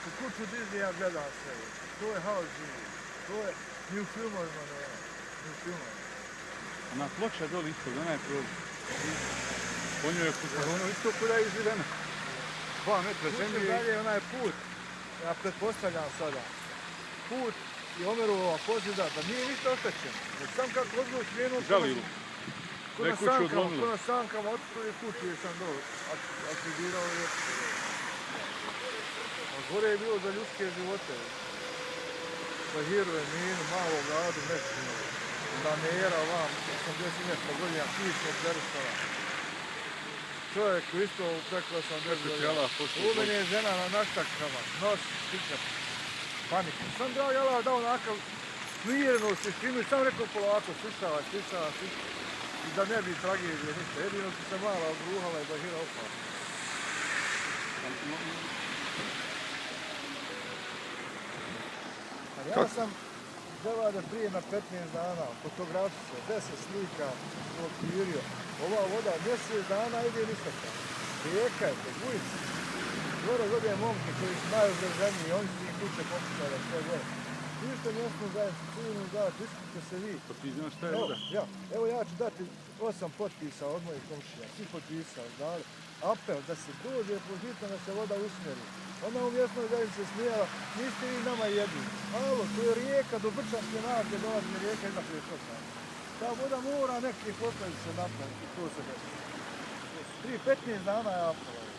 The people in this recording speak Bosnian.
Ako kuću diže, ja gledam sve. To je haos živi. To je, ni u filmovima nema. Ni u filmovima. Ona ploča doli ispod, ona je problem. Po njoj je ono isto kuda je izvedena. 2 metra zemlje. Putem dalje onaj put, ja pretpostavljam sada, put i Omerova pozida, da nije ništa oštećeno. Jer sam kako odgovor krenuo, Žalilo. ko na sankama otpili kuću je sam dobro aktivirao i otpili. A gore je bilo za ljudske živote. Za hirove, minu, malo gadu, mestinu, danera, vam, 80 mjesta godina, kisnog derstava. Čovjek u isto preko 80 godina. U mene je žena na naštakama, nos, stikat, panika. Sam dragi Allah dao onakav smirenu tišinu i sam rekao polako, stišava. I da ne bi tragedije ništa. Jedino su se mala obruhala i Bahira opala. Ja sam Đevade prije na 15 dana, fotografisao, 10 slika otkririo. Ova voda mjesec dana ide ništa. Rijeka je, to bujica. Gore gode momke koji su najugroženiji, oni su im kuće pokušali, sve gore. Ništa mjesnu zajednicu, civilnu zajednicu, iskupite se vi. Pa ti znaš šta je voda? Evo ja ću dati 8 potpisa od mojih komšija, svi potpisali, dali apel da se dođe po hitno da se voda usmjeri. Ona u mjesnoj zajednici se smijala, niste vi nama jedini. Alo, to je rijeka, do Brčanske nake dolazi rijeka iza Priječosa. Ta voda mora neke posledice napraviti, to se desi. Prije 15 dana je apel.